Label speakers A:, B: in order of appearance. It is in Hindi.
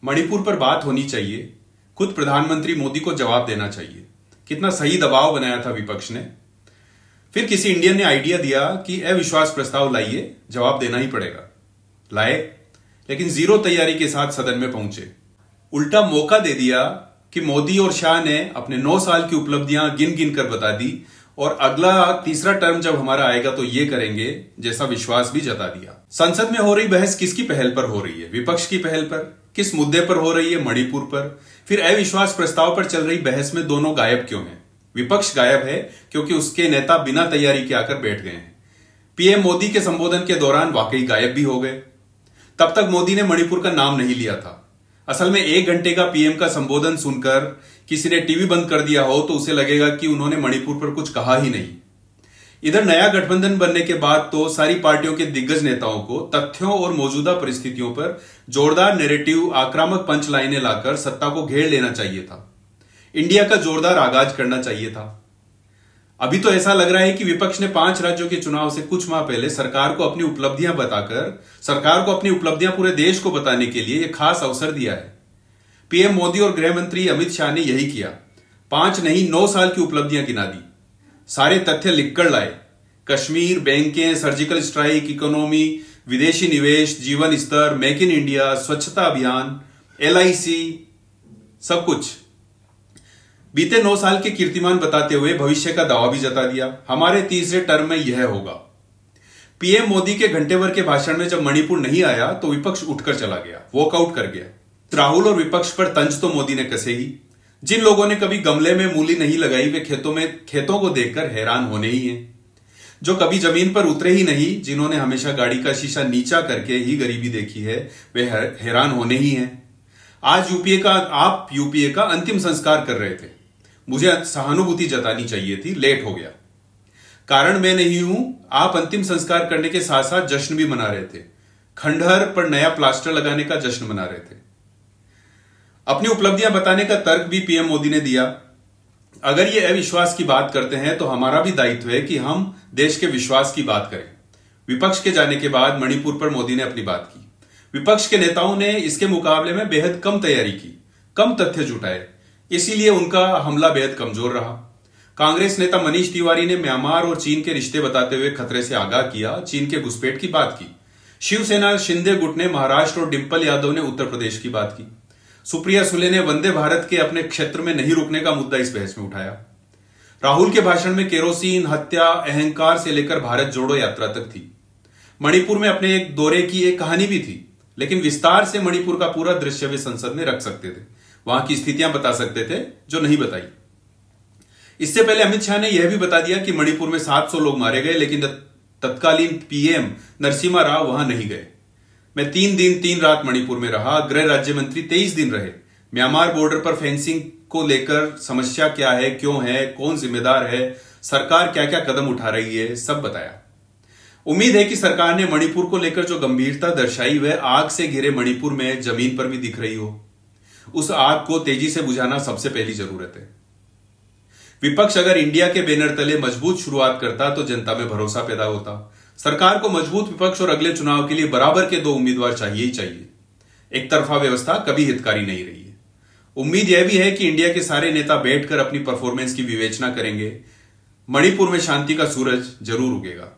A: मणिपुर पर बात होनी चाहिए। खुद प्रधानमंत्री मोदी को जवाब देना चाहिए। कितना सही दबाव बनाया था विपक्ष ने। फिर किसी इंडियन ने आइडिया दिया कि अविश्वास प्रस्ताव लाइए, जवाब देना ही पड़ेगा। लाए, लेकिन जीरो तैयारी के साथ सदन में पहुंचे। उल्टा मौका दे दिया कि मोदी और शाह ने अपने 9 साल की उपलब्धियां गिन गिन कर बता दी और अगला तीसरा टर्म जब हमारा आएगा तो ये करेंगे, जैसा विश्वास भी जता दिया। संसद में हो रही बहस किसकी पहल पर हो रही है? विपक्ष की पहल पर। किस मुद्दे पर हो रही है? मणिपुर पर। फिर अविश्वास प्रस्ताव पर चल रही बहस में दोनों गायब क्यों हैं? विपक्ष गायब है क्योंकि उसके नेता बिना तैयारी के आकर बैठ गए हैं। पीएम मोदी के संबोधन के दौरान वाकई गायब भी हो गए। तब तक मोदी ने मणिपुर का नाम नहीं लिया था। असल में 1 घंटे का पीएम का संबोधन सुनकर किसी ने टीवी बंद कर दिया हो तो उसे लगेगा कि उन्होंने मणिपुर पर कुछ कहा ही नहीं। इधर नया गठबंधन बनने के बाद तो सारी पार्टियों के दिग्गज नेताओं को तथ्यों और मौजूदा परिस्थितियों पर जोरदार नैरेटिव, आक्रामक पंच लाइनें लाकर सत्ता को घेर लेना चाहिए था। इंडिया का जोरदार आगाज करना चाहिए था। अभी तो ऐसा लग रहा है कि विपक्ष ने 5 राज्यों के चुनाव से कुछ माह पहले सरकार को अपनी उपलब्धियां बताकर सरकार को अपनी उपलब्धियां पूरे देश को बताने के लिए एक खास अवसर दिया है। पीएम मोदी और गृह मंत्री अमित शाह ने यही किया। 5 नहीं 9 साल की उपलब्धियां गिना दी। सारे तथ्य लिखकर लाए। कश्मीर, बैंकें, सर्जिकल स्ट्राइक, इकोनॉमी, विदेशी निवेश, जीवन स्तर, मेक इन इंडिया, स्वच्छता अभियान, LIC, सब कुछ। बीते 9 साल के कीर्तिमान बताते हुए भविष्य का दावा भी जता दिया। हमारे तीसरे टर्म में यह होगा। पीएम मोदी के घंटे भर के भाषण में जब मणिपुर नहीं आया तो विपक्ष उठकर चला गया, वॉकआउट कर गया। राहुल और विपक्ष पर तंज तो मोदी ने कसे ही। जिन लोगों ने कभी गमले में मूली नहीं लगाई वे खेतों को देखकर हैरान होने ही हैं। जो कभी जमीन पर उतरे ही नहीं, जिन्होंने हमेशा गाड़ी का शीशा नीचा करके ही गरीबी देखी है, वे हैरान होने ही हैं। आज आप यूपीए का अंतिम संस्कार कर रहे थे। मुझे सहानुभूति जतानी चाहिए थी, लेट हो गया। कारण मैं नहीं हूं। आप अंतिम संस्कार करने के साथ साथ जश्न भी मना रहे थे। खंडहर पर नया प्लास्टर लगाने का जश्न मना रहे थे। अपनी उपलब्धियां बताने का तर्क भी पीएम मोदी ने दिया। अगर ये अविश्वास की बात करते हैं तो हमारा भी दायित्व है कि हम देश के विश्वास की बात करें। विपक्ष के जाने के बाद मणिपुर पर मोदी ने अपनी बात की। विपक्ष के नेताओं ने इसके मुकाबले में बेहद कम तैयारी की, कम तथ्य जुटाए, इसीलिए उनका हमला बेहद कमजोर रहा। कांग्रेस नेता मनीष तिवारी ने म्यांमार और चीन के रिश्ते बताते हुए खतरे से आगाह किया, चीन के घुसपैठ की बात की। शिवसेना शिंदे गुट ने महाराष्ट्र और डिंपल यादव ने उत्तर प्रदेश की बात की। सुप्रिया सुले ने वंदे भारत के अपने क्षेत्र में नहीं रुकने का मुद्दा इस बहस में उठाया। राहुल के भाषण में केरोसिन, हत्या, अहंकार से लेकर भारत जोड़ो यात्रा तक थी। मणिपुर में अपने एक दौरे की एक कहानी भी थी, लेकिन विस्तार से मणिपुर का पूरा दृश्य वे संसद में रख सकते थे। वहां की स्थितियां बता सकते थे जो नहीं बताई। इससे पहले अमित शाह ने यह भी बता दिया कि मणिपुर में 700 लोग मारे गए, लेकिन तत्कालीन पीएम नरसिम्हा राव वहां नहीं गए। मैं 3 दिन 3 रात मणिपुर में रहा। गृह राज्य मंत्री 23 दिन रहे। म्यांमार बॉर्डर पर फेंसिंग को लेकर समस्या क्या है, क्यों है, कौन जिम्मेदार है, सरकार क्या क्या कदम उठा रही है, सब बताया। उम्मीद है कि सरकार ने मणिपुर को लेकर जो गंभीरता दर्शाई वह आग से घिरे मणिपुर में जमीन पर भी दिख रही हो। उस आग को तेजी से बुझाना सबसे पहली जरूरत है। विपक्ष अगर इंडिया के बैनर तले मजबूत शुरुआत करता तो जनता में भरोसा पैदा होता। सरकार को मजबूत विपक्ष और अगले चुनाव के लिए बराबर के 2 उम्मीदवार चाहिए ही चाहिए। एक तरफा व्यवस्था कभी हितकारी नहीं रही है। उम्मीद यह भी है कि इंडिया के सारे नेता बैठकर अपनी परफॉर्मेंस की विवेचना करेंगे। मणिपुर में शांति का सूरज जरूर उगेगा।